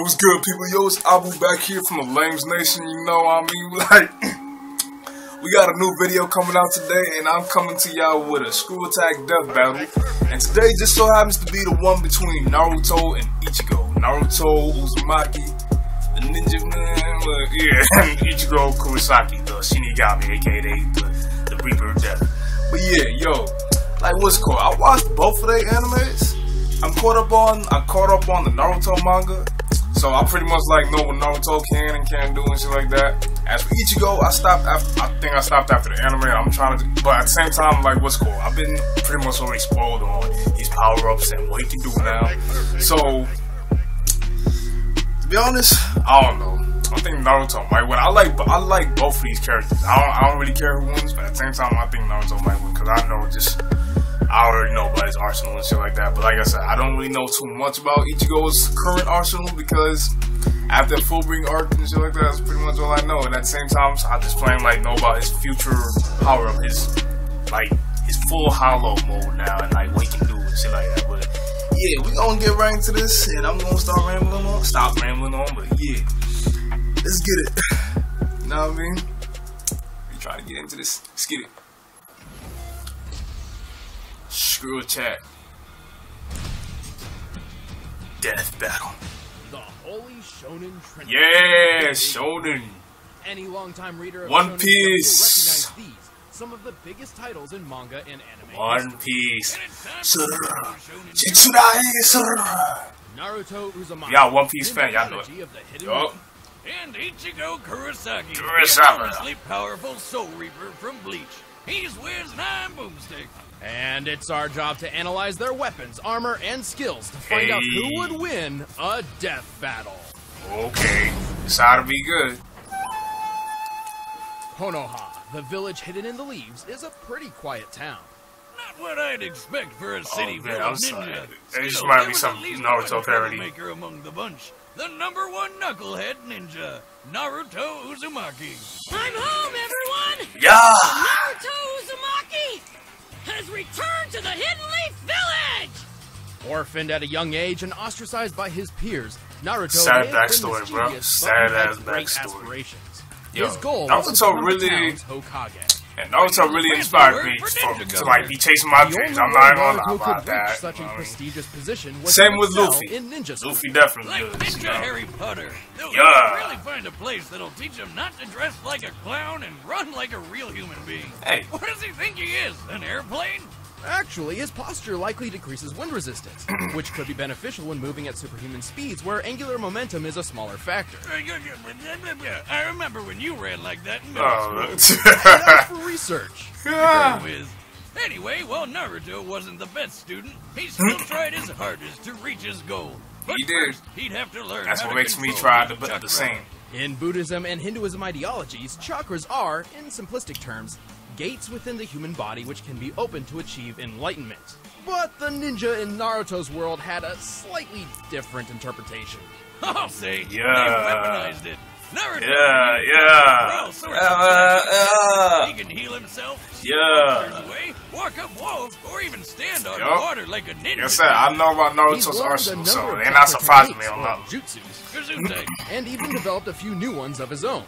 What's good, people? Yo, it's Abu back here from the Lames Nation. You know what I mean? Like, we got a new video coming out today, and I'm coming to y'all with a ScrewAttack Death Battle. And today just so happens to be the one between Naruto and Ichigo. Naruto Uzumaki, the ninja man, yeah, Ichigo Kurosaki, the Shinigami, aka the Reaper of Death. But yeah, yo, like what's cool? I watched both of their animes. I caught up on the Naruto manga, so I pretty much like know what Naruto can and can't do and shit like that. As for Ichigo, I think I stopped after the anime. I'm trying to, but at the same time, like what's cool? I've been pretty much already spoiled on his power ups and what he can do now. So to be honest, I don't know. I think Naruto might win. I like both of these characters. I don't really care who wins, but at the same time, I think Naruto might win because I already know about his arsenal and shit like that. But like I said, I don't really know too much about Ichigo's current arsenal because after Fullbring arc and shit like that, that's pretty much all I know. And at the same time, I just plain like know about his future power up, his full hollow mode now, and like what he can do and shit like that. But yeah, we gonna get right into this, and I'm gonna stop rambling on. But yeah, let's get it. You know what I mean? We trying to get into this. Let's get it. ScrewAttack Death Battle. The Holy Shonen Trinity. Yeah, Shonen. Any longtime reader of One Shonen Piece. will recognize these, some of the biggest titles in manga and anime. One Piece. Naruto Uzumaki. Y'all One Piece fan, y'all know it. Yup. And Ichigo Kurosaki, the enormously powerful Soul Reaper from Bleach. He's Wiz 9 Boomstick. And it's our job to analyze their weapons, armor, and skills to find out who would win a death battle. Okay, this ought to be good. Konoha, the village hidden in the leaves, is a pretty quiet town. Not what I'd expect for a city full of ninja. This might be some Naruto parody. Maker among the bunch, the #1 knucklehead ninja, Naruto Uzumaki. I'm home, everyone! Yeah! Naruto Uzumaki has returned to the Hidden Leaf Village! Orphaned at a young age and ostracized by his peers, Naruto sad may have backstory, been bro. mischievous, Sad but ass had great backstory. aspirations. Yo, His goal was to Naruto become really, the town's Hokage. and Naruto really inspired me to like be chasing my dreams. I'm not gonna lie about that. Such a prestigious position was same with excel Luffy. in ninja school. Luffy definitely Like does. Ninja Harry Potter. They'll really find a place that'll teach him not to dress like a clown and run like a real human being. Hey. What does he think he is? An airplane? Actually, his posture likely decreases wind resistance, which could be beneficial when moving at superhuman speeds where angular momentum is a smaller factor. I remember when you ran like that in middle school. That's for research. Whiz. Anyway, while Naruto wasn't the best student, he still tried his hardest to reach his goal. But He did. first, he'd have to learn That's how what to makes me control try his the chakra. same. In Buddhism and Hinduism ideologies, chakras are, in simplistic terms, gates within the human body which can be opened to achieve enlightenment. But the ninja in Naruto's world had a slightly different interpretation. I'll say, they Yeah. weaponized it. Naruto he can heal himself, turn away, walk up walls, or even stand on water like a ninja. Like I said, I know about He's Naruto's learned a arsenal, number so of they're not chakra surprising me techniques, on or that. jutsus, Gesundheit. and even developed a few new ones of his own.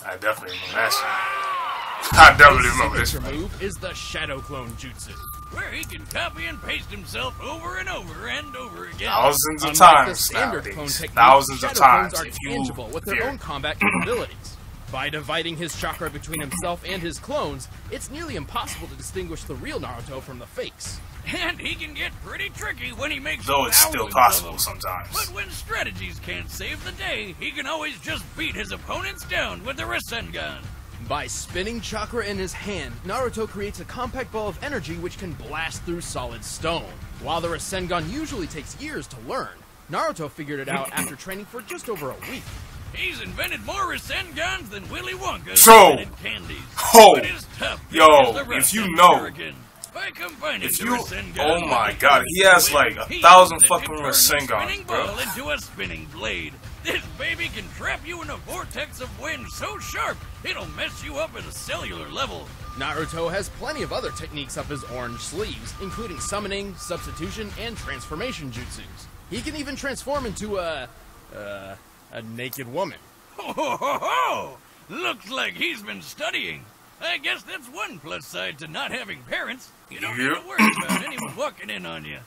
I definitely remember that shit. I definitely remember this Signature one. move is the Shadow Clone Jutsu. Where he can copy and paste himself over and over and over again. Thousands of Unlike the times standard clone nowadays. technique, Thousands of Shadow times. clones are If you tangible with their fear. own combat capabilities. By dividing his chakra between himself and his clones, it's nearly impossible to distinguish the real Naruto from the fakes. And he can get pretty tricky when he makes Though it's still thousands of possible them. sometimes. But when strategies can't save the day, he can always just beat his opponents down with the Rasengan. By spinning chakra in his hand, Naruto creates a compact ball of energy which can blast through solid stone. While the Rasengan usually takes years to learn, Naruto figured it out after training for just over a week. He's invented more Rasengans than Willy Wonka So, invented candies. oh, But his tough yo, is the if you Rasen know, Shuriken. By combining if the you, Rasengan oh my with god, the he has like he 1,000 uses it fucking to turn a spinning Rasengans, bro. ball into a spinning blade. This baby can trap you in a vortex of wind so sharp, it'll mess you up at a cellular level. Naruto has plenty of other techniques up his orange sleeves, including summoning, substitution, and transformation jutsus. He can even transform into a naked woman. Ho ho ho ho! Looks like he's been studying. I guess that's one plus side to not having parents. You don't need to worry about anyone walking in on you.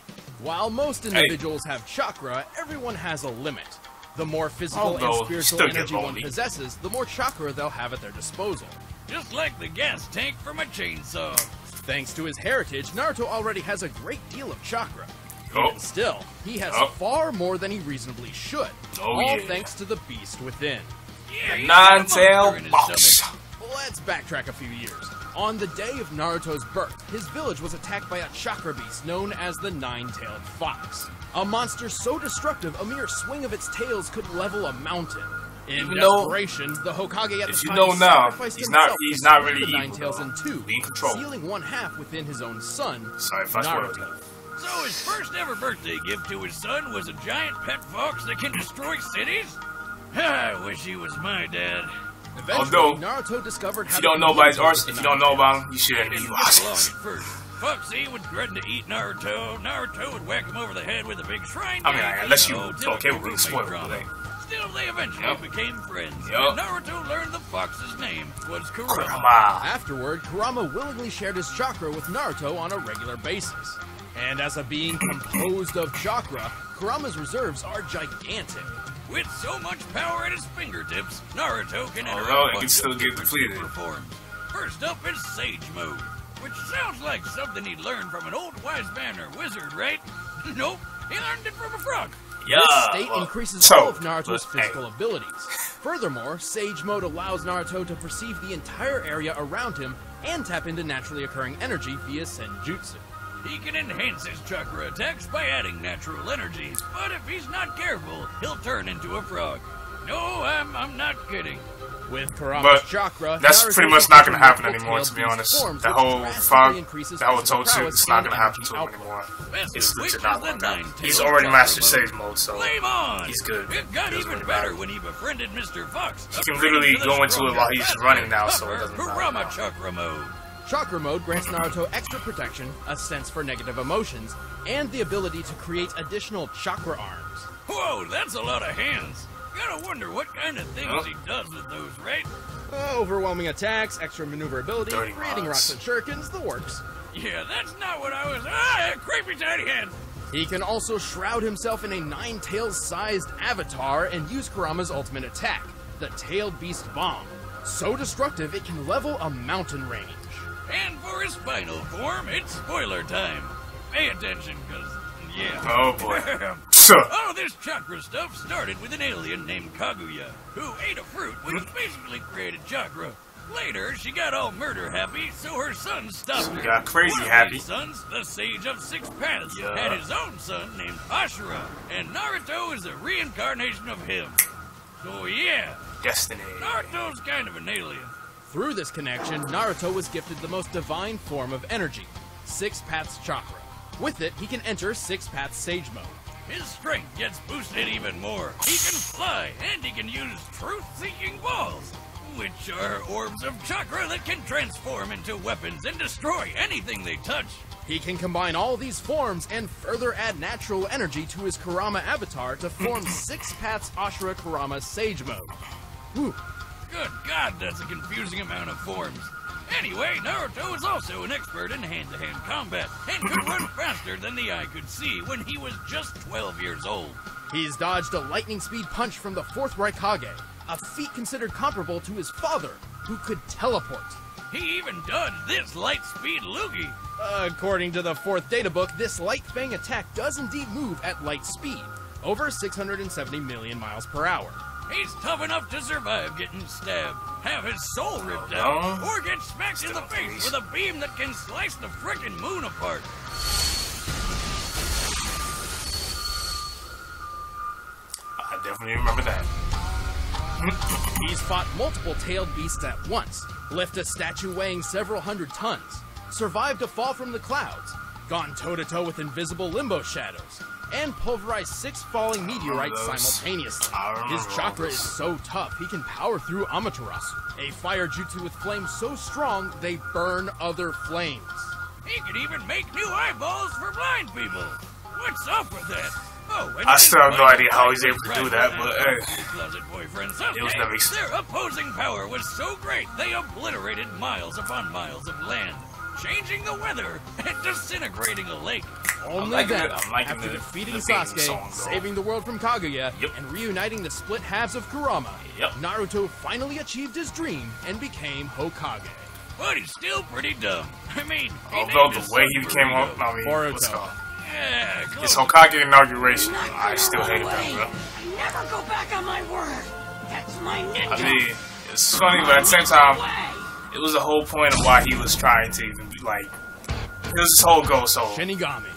While most individuals have chakra, everyone has a limit. The more physical and spiritual energy one possesses, the more chakra they'll have at their disposal. Just like the gas tank from a chainsaw. Thanks to his heritage, Naruto already has a great deal of chakra. Even still, he has far more than he reasonably should. All thanks to the beast within. Yeah, the nine-tailed boss. Let's backtrack a few years. On the day of Naruto's birth, his village was attacked by a chakra beast known as the Nine-Tailed Fox. A monster so destructive, a mere swing of its tails could level a mountain. In desperation, the Hokage at the time sacrificed himself he's not really the Nine Tails in two, control, sealing one half within his own son, Naruto. So his first ever birthday gift to his son was a giant pet fox that can destroy cities? I wish he was my dad. Eventually, Naruto discovered how if you don't know about his arsenal, if you don't know about him, you shouldn't be watching. Foxy would threaten to eat Naruto. Naruto would whack him over the head with a big shrine. I mean, unless you okay with being spoiled. Still, they eventually became friends. And Naruto learned the fox's name was Kurama. Afterward, Kurama willingly shared his chakra with Naruto on a regular basis. And as a being composed of chakra, Kurama's reserves are gigantic. With so much power at his fingertips, Naruto can enter it can still get depleted. First up is Sage Mode, which sounds like something he'd learned from an old wise man or wizard, right? Nope, he learned it from a frog. This state increases all of Naruto's physical abilities. Furthermore, Sage Mode allows Naruto to perceive the entire area around him and tap into naturally occurring energy via Senjutsu. He can enhance his chakra attacks by adding natural energy, but if he's not careful, he'll turn into a frog. No, I'm not kidding. With Kurama's chakra, that's pretty much not going to happen anymore, to be honest. The whole frog, that whole Totsu, it's not going to happen to him anymore. It's legit not going to happen. He's already mastered Sage Mode, so he's good. It got even better when he befriended Mr. Fox. He can literally go into it while he's running now, so it doesn't matter. Kurama Chakra Mode. Chakra Mode grants Naruto extra protection, a sense for negative emotions, and the ability to create additional chakra arms. Whoa, that's a lot of hands. Gotta wonder what kind of things he does with those, right? Overwhelming attacks, extra maneuverability, creating rocks and shurikens, the works. Yeah, that's not what I was... creepy tiny hands! He can also shroud himself in a nine-tails-sized avatar and use Kurama's ultimate attack, the Tailed Beast Bomb. So destructive, it can level a mountain range. And for his final form, it's spoiler time. Pay attention, cause, yeah. Oh boy. All this chakra stuff started with an alien named Kaguya, who ate a fruit which basically created chakra. Later, she got all murder happy, so her son stopped her. Got crazy happy. His sons, the Sage of Six Paths, had his own son named Ashura, and Naruto is a reincarnation of him. So yeah, destiny. Naruto's kind of an alien. Through this connection, Naruto was gifted the most divine form of energy, Six Paths Chakra. With it, he can enter Six Paths Sage Mode. His strength gets boosted even more. He can fly, and he can use truth-seeking balls, which are orbs of chakra that can transform into weapons and destroy anything they touch. He can combine all these forms and further add natural energy to his Kurama avatar to form Six Paths Ashura Kurama Sage Mode. Whew. Good God, that's a confusing amount of forms. Anyway, Naruto is also an expert in hand-to-hand combat and could run faster than the eye could see when he was just 12 years old. He's dodged a lightning speed punch from the 4th Raikage, a feat considered comparable to his father, who could teleport. He even dodged this light-speed loogie. According to the 4th databook, this Light Fang attack does indeed move at light speed, over 670 million miles per hour. He's tough enough to survive getting stabbed, have his soul ripped out, or get smacked in the face with a beam that can slice the frickin' moon apart. I definitely remember that. He's fought multiple tailed beasts at once, lifted a statue weighing several hundred tons, survived a fall from the clouds, gone toe-to-toe with invisible limbo shadows, and pulverized 6 falling meteorites simultaneously. His chakra is so tough, he can power through Amaterasu, a fire jutsu with flames so strong they burn other flames. He can even make new eyeballs for blind people. What's up with that? Oh, and I still have no idea how he's his able to do that, but closet boyfriend someday, it was never their opposing power was so great they obliterated miles upon miles of land, changing the weather and disintegrating a lake. Only then, I'm liking after the defeating theme Sasuke, song, though. saving the world from Kaguya, Yep. and reuniting the split halves of Kurama, Yep. Naruto finally achieved his dream and became Hokage. But he's still pretty dumb. I mean, he although named the his way son he became, Naruto. I mean, Boruto. what's it called? Yeah, His close. Hokage inauguration, I still hated that, bro. I never go back on my word. That's my ninja. I mean, it's funny, but at the same time, it was the whole point of why he was trying to even be like, it was his whole goal. So Shinigami.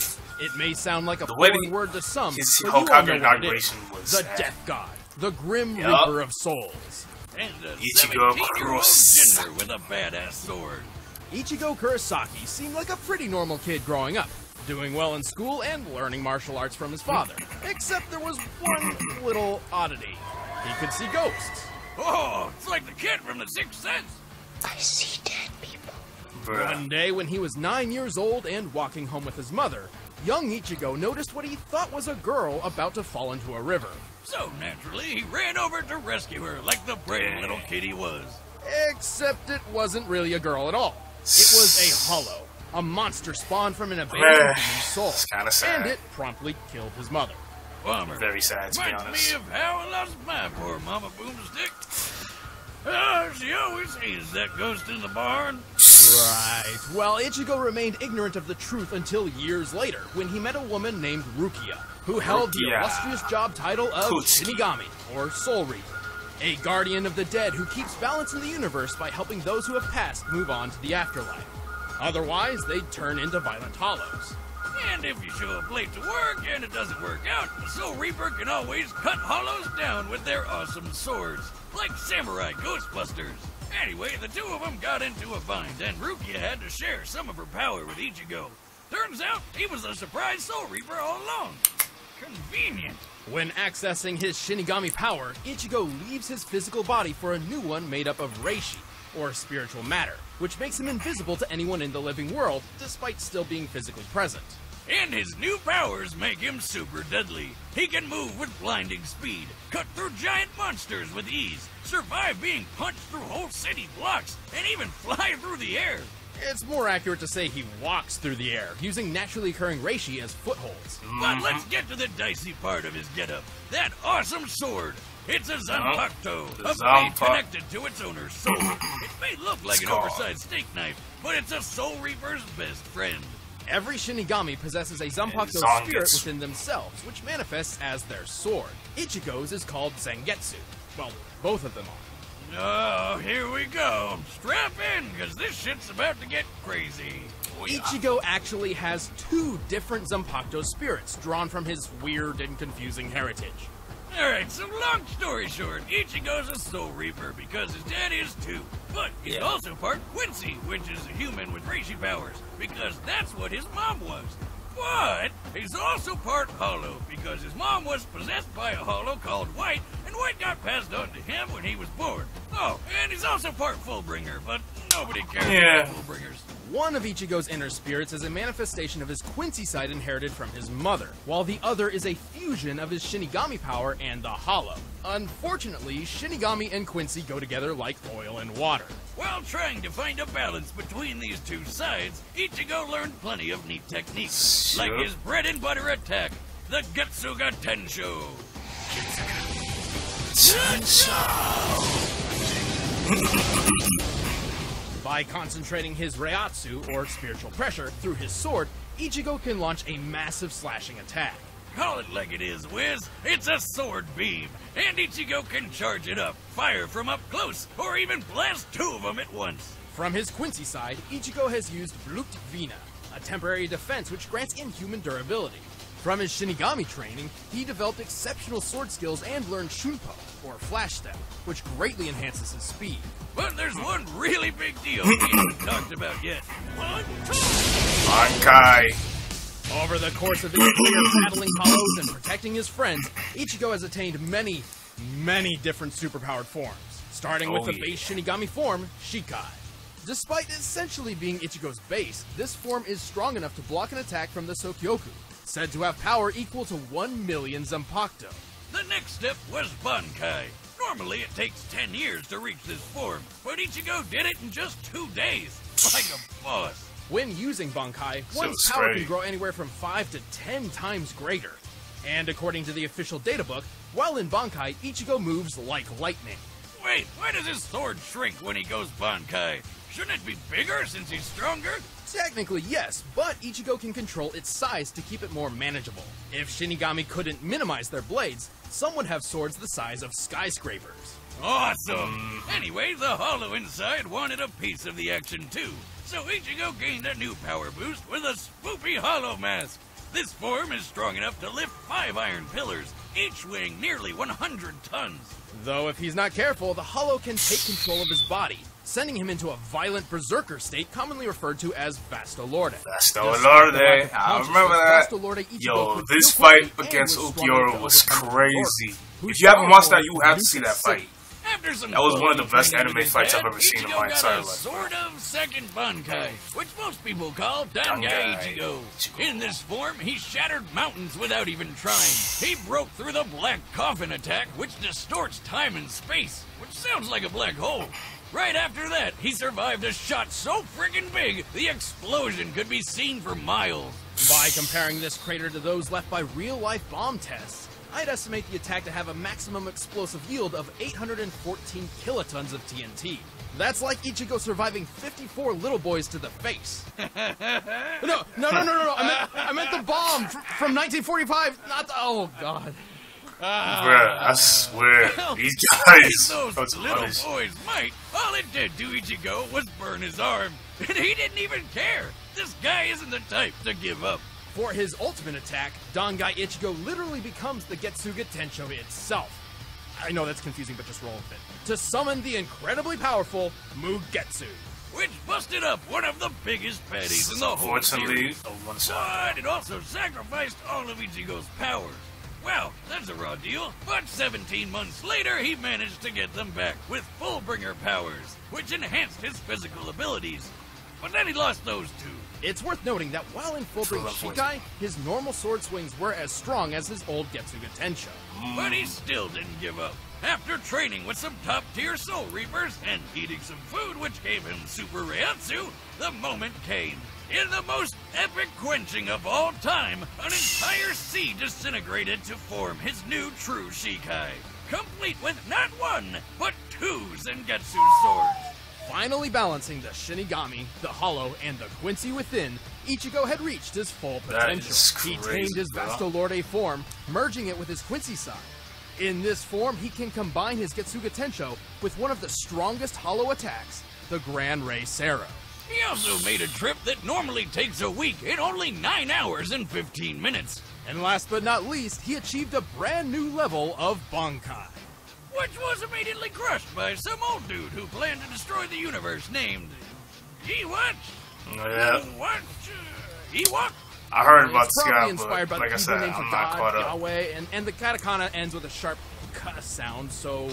It may sound like a The way foreign that word to some, his but you all Hokage know what it inauguration is. was The sad. Death God, the Grim Yup. Reaper of Souls. And a Ichigo 17-year-old Kurosaki. ginger with a badass sword. Ichigo Kurosaki seemed like a pretty normal kid growing up, doing well in school and learning martial arts from his father. Except there was one little oddity. He could see ghosts. Oh, it's like the kid from The Sixth Sense. bruh. One day when he was 9 years old and walking home with his mother, young Ichigo noticed what he thought was a girl about to fall into a river. So naturally, he ran over to rescue her like the brave little kid he was. Except it wasn't really a girl at all. It was a hollow, a monster spawned from an abandoned Man, human soul. it's kinda sad. And it promptly killed his mother. Bummer. Very sad, to be Reminds honest. me of how I lost my poor mama boomstick. She always hates that ghost in the barn. Right. Well, Ichigo remained ignorant of the truth until years later, when he met a woman named Rukia, who held the Rukia. illustrious job title of Kutsuki. Shinigami, or Soul Reaper, a guardian of the dead who keeps balance in the universe by helping those who have passed move on to the afterlife. Otherwise, they'd turn into violent hollows. And if you show up late to work and it doesn't work out, the Soul Reaper can always cut hollows down with their awesome swords, like samurai ghostbusters. Anyway, the two of them got into a bind, and Rukia had to share some of her power with Ichigo. Turns out, he was a surprise Soul Reaper all along. Convenient. When accessing his Shinigami power, Ichigo leaves his physical body for a new one made up of Reishi, or spiritual matter, which makes him invisible to anyone in the living world, despite still being physically present. And his new powers make him super deadly. He can move with blinding speed, cut through giant monsters with ease, survive being punched through whole city blocks, and even fly through the air. It's more accurate to say he walks through the air, using naturally occurring reishi as footholds. But let's get to the dicey part of his getup. That awesome sword. It's a Zanpakuto, The a blade Zanpakuto. connected to its owner's soul. It may look like an Skull. oversized steak knife, but it's a Soul Reaper's best friend. Every Shinigami possesses a Zanpakuto Zangetsu. spirit within themselves, which manifests as their sword. Ichigo's is called Zangetsu. Well, both of them are. Oh, here we go. Strap in, because this shit's about to get crazy. Ichigo actually has two different Zanpakuto spirits, drawn from his weird and confusing heritage. Alright, so long story short, Ichigo's a Soul Reaper because his dad is too. But he's also part Quincy, which is a human with Reishi powers, because that's what his mom was. But he's also part Hollow, because his mom was possessed by a Hollow called White, and White got passed on to him when he was born. Oh, and he's also part Fullbringer, but nobody cares about Fullbringers. One of Ichigo's inner spirits is a manifestation of his Quincy side inherited from his mother, while the other is a fusion of his Shinigami power and the Hollow. Unfortunately, Shinigami and Quincy go together like oil and water. While trying to find a balance between these two sides, Ichigo learned plenty of neat techniques, like his bread and butter attack, the Getsuga Tensho. By concentrating his Reiatsu, or spiritual pressure, through his sword, Ichigo can launch a massive slashing attack. Call it like it is, Wiz. It's a sword beam, and Ichigo can charge it up, fire from up close, or even blast two of them at once. From his Quincy side, Ichigo has used Blut Vina, a temporary defense which grants inhuman durability. From his Shinigami training, he developed exceptional sword skills and learned Shunpo, or Flash Step, which greatly enhances his speed. But there's one really big deal we haven't talked about yet. Bankai. Over the course of his career battling hollows and protecting his friends, Ichigo has attained many different superpowered forms, starting with the base Shinigami form, Shikai. Despite essentially being Ichigo's base, this form is strong enough to block an attack from the Sokyoku, said to have power equal to 1 million Zanpakuto. The next step was Bankai. Normally it takes 10 years to reach this form, but Ichigo did it in just 2 days, like a boss. When using Bankai, one's power can grow anywhere from 5 to 10 times greater. And according to the official databook, while in Bankai, Ichigo moves like lightning. Wait, why does his sword shrink when he goes Bankai? Shouldn't it be bigger since he's stronger? Technically, yes, but Ichigo can control its size to keep it more manageable. If Shinigami couldn't minimize their blades, some would have swords the size of skyscrapers. Awesome! Anyway, the Hollow inside wanted a piece of the action too, so Ichigo gained a new power boost with a spoopy Hollow mask. This form is strong enough to lift 5 iron pillars, each weighing nearly 100 tons. Though if he's not careful, the Hollow can take control of his body, sending him into a violent berserker state commonly referred to as Vasto Lorde. Vasto Lorde, I remember that. Yo, this fight against Ulquiorra was crazy. If you haven't watched that, you have to see that fight. That was one of the best anime fights I've ever seen in my entire life. Sort of second Bankai, which most people call Dangai Ichigo. In this form, he shattered mountains without even trying. He broke through the Black Coffin attack, which distorts time and space, which sounds like a black hole. Right after that, he survived a shot so friggin' big, the explosion could be seen for miles. By comparing this crater to those left by real-life bomb tests, I'd estimate the attack to have a maximum explosive yield of 814 kilotons of TNT. That's like Ichigo surviving 54 little boys to the face. No. I meant the bomb from 1945, not the... Oh, God. Bruh, I swear, these guys... Those little boys might. All it did to Ichigo was burn his arm, and he didn't even care. This guy isn't the type to give up. For his ultimate attack, Dangai Ichigo literally becomes the Getsuga Tensho itself. I know that's confusing, but just roll with it. To summon the incredibly powerful Mugetsu. Which busted up one of the biggest baddies in the whole series. But it also sacrificed all of Ichigo's powers. Well, that's a raw deal, but 17 months later he managed to get them back with Fullbringer powers, which enhanced his physical abilities. But then he lost those two. It's worth noting that while in Fullbringer Shikai, his normal sword swings were as strong as his old Getsuga Tensho. But he still didn't give up. After training with some top-tier Soul Reapers and eating some food which gave him Super Reiatsu, the moment came. In the most epic quenching of all time, an entire sea disintegrated to form his new true Shikai, complete with not one, but 2 Zangetsu swords. Finally balancing the Shinigami, the Hollow, and the Quincy within, Ichigo had reached his full potential. He tamed his Vasto Lorde form, merging it with his Quincy side. In this form, he can combine his Getsuga Tensho with one of the strongest Hollow attacks, the Gran Rei Sero. He also made a trip that normally takes a week in only 9 hours and 15 minutes. And last but not least, he achieved a brand new level of Bankai. Which was immediately crushed by some old dude who planned to destroy the universe named... Ewok? Ewok? I heard about this guy, inspired but by like I the said, names I'm of not God, caught up. Yahweh, and the katakana ends with a sharp ka sound, so...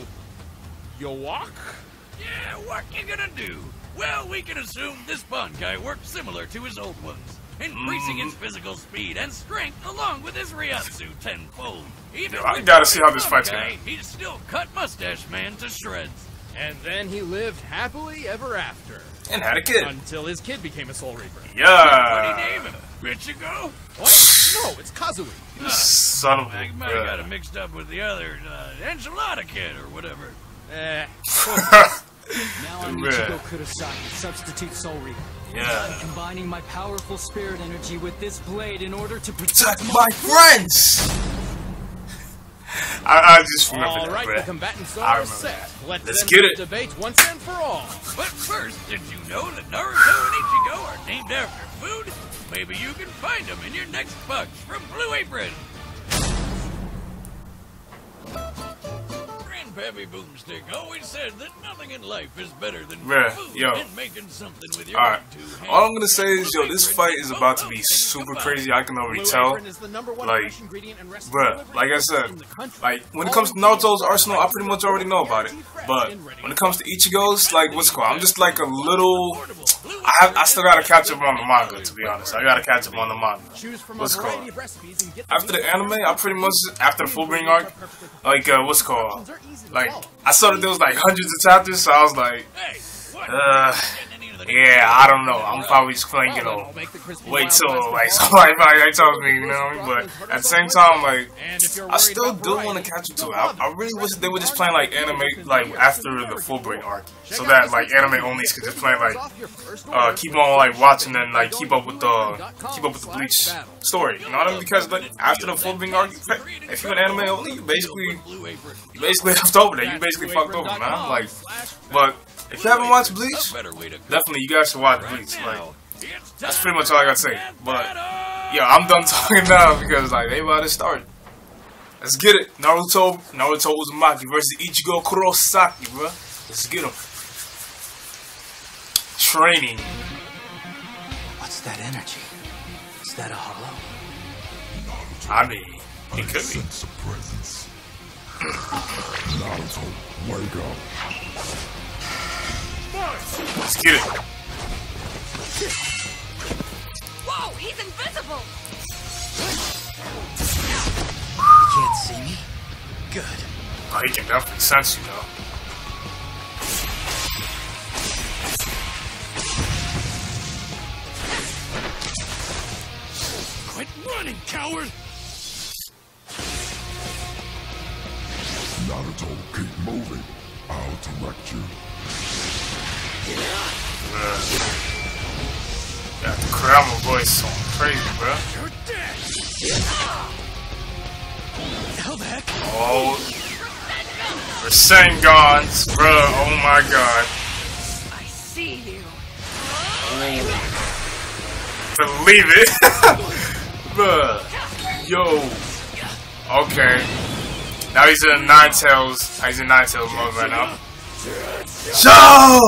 Yowok? Yeah, what you gonna do? Well, we can assume this Bankai worked similar to his old ones, increasing his physical speed and strength along with his Reiatsu tenfold. Even I gotta see how this fight's going. He still cut Mustache Man to shreds. And then he lived happily ever after. And had a kid. Until his kid became a Soul Reaper. Yeah. What'd he name him? Ichigo? What? No, it's Kazui. Son of a... I might have got it mixed up with the other Enchilada Kid or whatever. Now I'm Ichigo Kurosaki, substitute Soul Reaper. Yeah. I'm combining my powerful spirit energy with this blade in order to protect my friends! I just remember that. Alright, the combatants are set. Let's get it. Debate once and for all. But first, did you know that Naruto and Ichigo are named after food? Maybe you can find them in your next box from Blue Apron. Grandpappy Boomstick always said that nothing in life is better than food and making something with your own 2 hands. All I'm gonna say is, yo, this fight is about to be super crazy. I can already tell. Like, bruh, like I said, like, when it comes to Naruto's arsenal, I pretty much already know about it. But when it comes to Ichigo's, like, what's it called? I'm just like a little... I still gotta catch up on the manga, to be honest. I gotta catch up on the manga. What's it called? After the anime, I pretty much, after the full-bring arc, like, what's it called? Like, I saw that there was like hundreds of chapters, so I was like, yeah, I don't know. I'm probably just playing, you know, wait till like somebody tells me, you know. But at the same time, like, I still do want to catch up to it. I really wish they were just playing like anime like after the full-bring arc, so that like anime onlys could just play like keep on like watching and like keep up with the Bleach story. You know what I mean? Because like after the full-bring arc, if you're an anime only, you basically left over there. You basically fucked over, man. Like, but. If you haven't watched Bleach, definitely you guys should watch Bleach. Like, that's pretty much all I gotta say. But yeah, I'm done talking now because like they about to start. Let's get it. Naruto Uzumaki versus Ichigo Kurosaki, bro. Let's get him. Training. What's that energy? Is that a hollow? I mean, it could be. Naruto, wake up. Let's get it. Whoa, he's invisible! You can't see me? Good. Oh, he can definitely sense you, though. Quit running, coward! Naruto, keep moving. I'll direct you. Got the Kurama voice on crazy, bro. You're dead! Hell the heck? Oh, Rasengans, bro. Oh my god. I see you. Believe it. Bruh. Yo. Okay. Now he's in Nine-Tails. He's in Nine-Tails mode right now. Yo!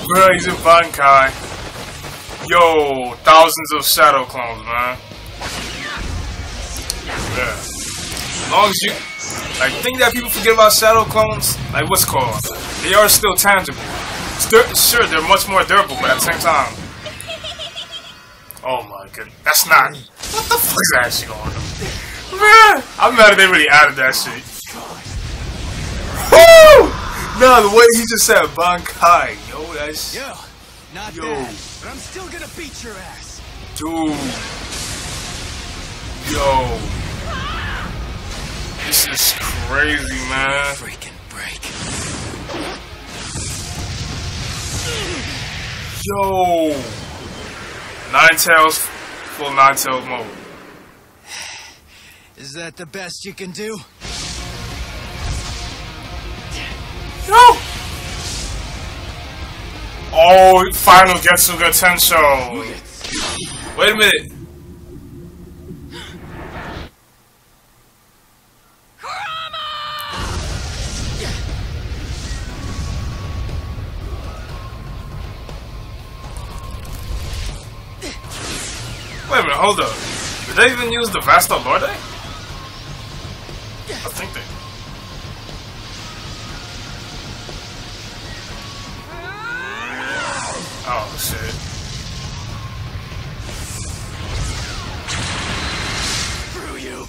Bro, he's in Bankai. Yo, thousands of shadow clones, man. Yeah. As long as you... Like, think that people forget about shadow clones? Like, what's called? They are still tangible. Sure, they're much more durable, but at the same time... Oh my goodness. That's not... What the fuck is that shit going on? Man, I'm mad that they really added that shit. Woo! No, the way he just said Bankai, yo, that's... Yo, not bad, but I'm still gonna beat your ass. Dude. Yo. This is crazy, man. Freaking break. Yo. Nine-Tails, full Nine-Tails mode. Is that the best you can do? No! Oh, final Getsuga Tensho. Wait a minute. Wait a minute, hold up. Did they even use the Vasta Lorde? I think they... Oh, shit. Screw you,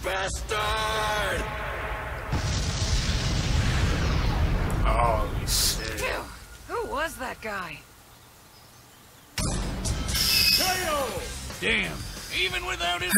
bastard! Holy shit. Phew. Who was that guy? Damn, even without his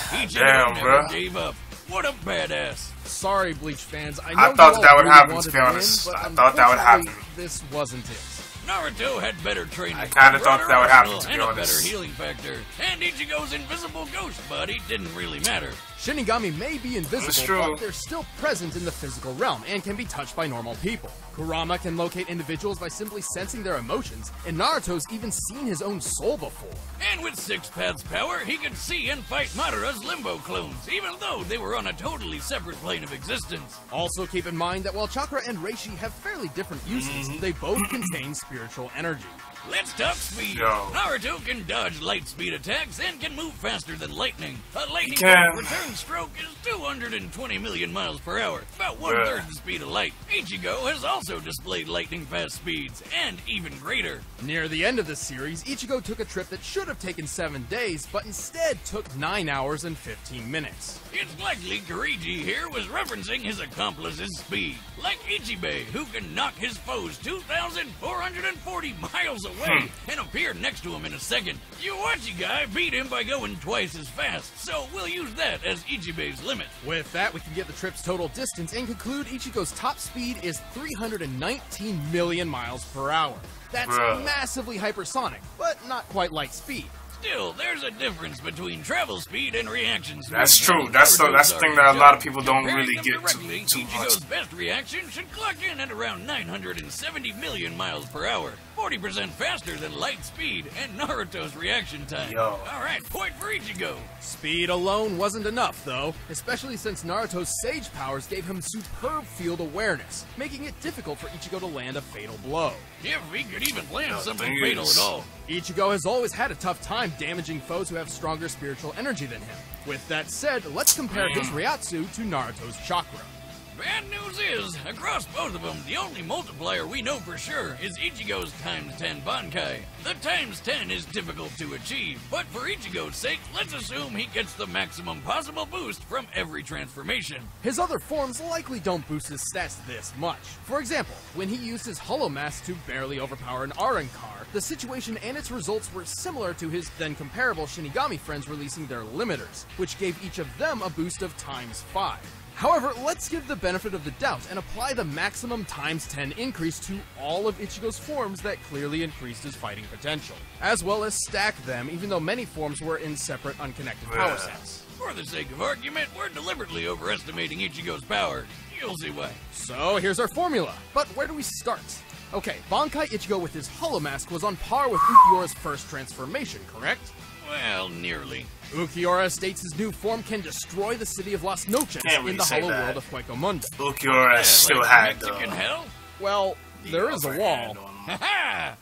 Ichigo Damn, never bro. gave up. What a badass. Sorry, Bleach fans. I thought know that would really happen, wanted to be honest. win, but I thought that would happen. unfortunately, This wasn't it. Naruto had better training. I kinda thought that would happen, to be and a honest. better healing factor. And Ichigo's invisible ghost buddy didn't really matter. Shinigami may be That's invisible, true. but they're still present in the physical realm and can be touched by normal people. Kurama can locate individuals by simply sensing their emotions, and Naruto's even seen his own soul before. And with Six Paths power, he could see and fight Madara's limbo clones, even though they were on a totally separate plane of existence. Also keep in mind that while Chakra and Reishi have fairly different uses, they both contain spiritual energy. Let's talk speed. Yo. Naruto can dodge light speed attacks and can move faster than lightning. A lightning can. return stroke is 220 million miles per hour, about one-third the speed of light. Ichigo has also displayed lightning-fast speeds, and even greater. Near the end of the series, Ichigo took a trip that should have taken 7 days, but instead took 9 hours and 15 minutes. It's likely Kirigi here was referencing his accomplice's speed. Like Ichibei, who can knock his foes 2,440 miles away and appear next to him in a second. Yuachi guy beat him by going twice as fast, so we'll use that as Ichibei's limit. With that, we can get the trip's total distance and conclude Ichigo's top speed is 319 million miles per hour. That's massively hypersonic, but not quite light speed. Still, there's a difference between travel speed and reaction speed. That's true. That's the thing that a lot of people don't really get too Ichigo's much. best reaction should clock in at around 970 million miles per hour, 40% faster than light speed and Naruto's reaction time. Yo. Alright, point for Ichigo. Speed alone wasn't enough, though, especially since Naruto's Sage powers gave him superb field awareness, making it difficult for Ichigo to land a fatal blow. If he could even land something thing fatal is- at all. Ichigo has always had a tough time damaging foes who have stronger spiritual energy than him. With that said, let's compare his Ryatsu to Naruto's chakra. Bad news is, across both of them, the only multiplier we know for sure is Ichigo's times 10 Bankai. The times 10 is difficult to achieve, but for Ichigo's sake, let's assume he gets the maximum possible boost from every transformation. His other forms likely don't boost his stats this much. For example, when he used his Hollow Mask to barely overpower an Arankar, the situation and its results were similar to his then comparable Shinigami friends releasing their limiters, which gave each of them a boost of times 5. However, let's give the benefit of the doubt and apply the maximum times 10 increase to all of Ichigo's forms that clearly increased his fighting potential, as well as stack them even though many forms were in separate unconnected power sets. For the sake of argument, we're deliberately overestimating Ichigo's power. You'll see why. So here's our formula, but where do we start? Okay, Bankai Ichigo with his Hollow Mask was on par with Ukiyora's first transformation, correct? Well, nearly. Ukiora states his new form can destroy the city of Las Noches Can't really in the say hollow that. world of Hueco Ukiora Yeah, still like had Mexican hell? Well, there is a wall. Ha-ha!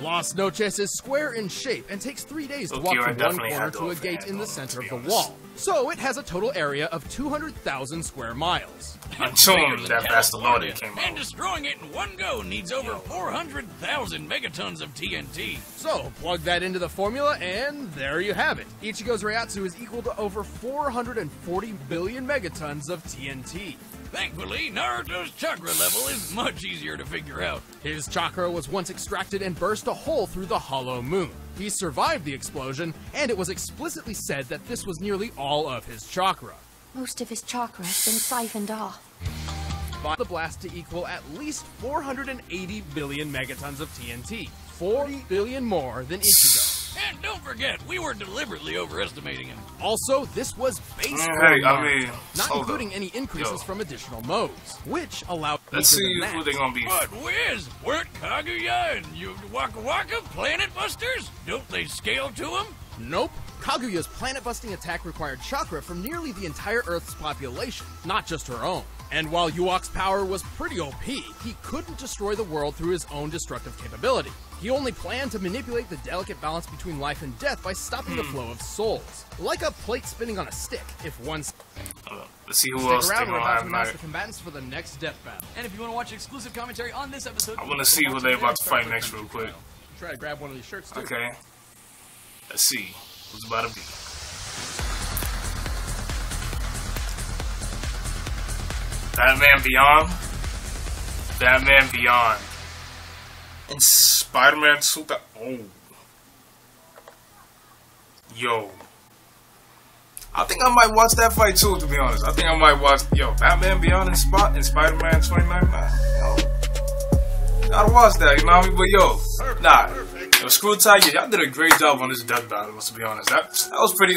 Las Noches is square in shape and takes 3 days to walk Ukiora from one definitely corner had to a the gate in the overhand on, center to of be the honest. wall. So it has a total area of 200,000 square miles. Until Bigger than that Bastilloni California, came and out. destroying it in one go needs over 400,000 megatons of TNT. So, plug that into the formula, and there you have it. Ichigo's Ryatsu is equal to over 440 billion megatons of TNT. Thankfully, Naruto's chakra level is much easier to figure out. His chakra was once extracted and burst a hole through the hollow moon. He survived the explosion, and it was explicitly said that this was nearly all of his chakra. Most of his chakra has been siphoned off. By the blast to equal at least 480 billion megatons of TNT. 40 billion more than Ichigo. And don't forget, we were deliberately overestimating him. Also, this was base Hey, form I mean, not hold including up. any increases Yo. from additional modes, which allowed Let's weaker see than who that. they gonna be. But whiz, weren't Kaguya and Waka Waka Planet Busters? Don't they scale to him? Nope. Kaguya's planet-busting attack required chakra from nearly the entire Earth's population, not just her own. And while Yuok's power was pretty OP, he couldn't destroy the world through his own destructive capability. He only planned to manipulate the delicate balance between life and death by stopping the flow of souls. Like a plate spinning on a stick, if one Let's see who stick else they around, we're gonna about have to announce tonight. the combatants for the next death battle. And if you want to watch exclusive commentary on this episode, I wanna see who they about to fight next real quick. Try to grab one of these shirts too. Okay. Let's see who's about to be. Batman Beyond. Batman Beyond. And Spider-Man 2000. Oh. Yo. I think I might watch that fight too, to be honest. I think I might watch, Batman Beyond and Spider-Man 2099. Gotta watch that, you know what I mean? But yo, ScrewAttack, y'all did a great job on this death battle, to be honest. That was pretty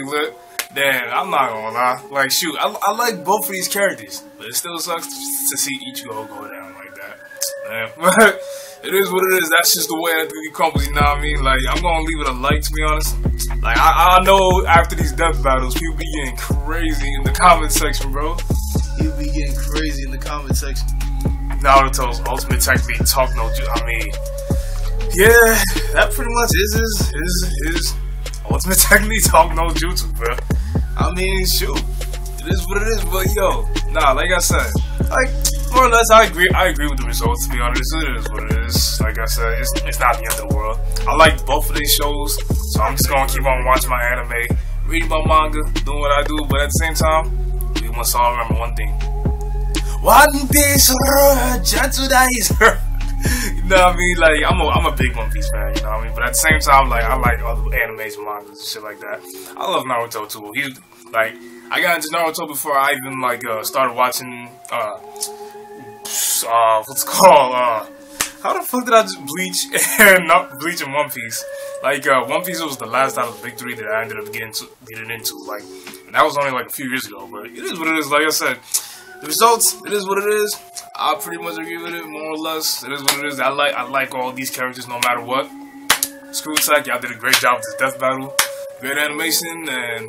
lit. Damn, I'm not gonna lie. Like, shoot, I like both of these characters, but it still sucks to see Ichigo go down like that. Damn. It is what it is. That's just the way that it crumbles, you know what I mean? Like, I'm gonna leave it a like, to be honest. Like, I know after these death battles, people be getting crazy in the comment section, bro. People be getting crazy in the comment section. Naruto's ultimate technique, talk no, I mean, yeah, that pretty much is his ultimate technique. Talk no jutsu, bro. I mean, shoot, it is what it is. But yo, nah, like I said, like more or less, I agree with the results. To be honest, it is what it is. Like I said, it's not the end of the world. I like both of these shows, so I'm just gonna keep on watching my anime, reading my manga, doing what I do. But at the same time, we must all remember one thing. One Piece, you know what I mean? Like, I'm a big One Piece fan, you know what I mean? But at the same time, like, I like other animes and mangas and shit like that. I love Naruto too. He's like, I got into Naruto before I even like started watching what's it called? How the fuck did I just Bleach and not Bleach and One Piece? Like One Piece was the last out of the big three that I ended up getting into. Like, and that was only like a few years ago. But it is what it is. Like I said, the results, it is what it is. I pretty much agree with it, more or less. It is what it is. I like all these characters no matter what. ScrewAttack, y'all did a great job with this death battle. Great animation, and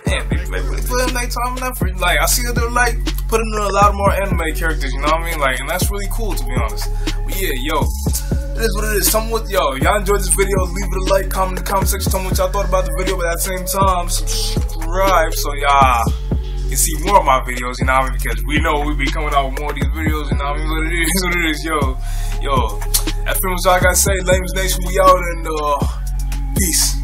man, they play nighttime and effort. Like, I see that they're like putting in a lot more anime characters, you know what I mean? Like, and that's really cool, to be honest. But yeah, yo, it is what it is. Y'all enjoyed this video, leave it a like, comment in the comment section, tell me what y'all thought about the video, but at the same time, subscribe so y'all can see more of my videos, you know what I mean? Because we know we be coming out with more of these videos, you know what I mean? What it is, yo. That's pretty much all I gotta say. Lames Nation, we out, and peace.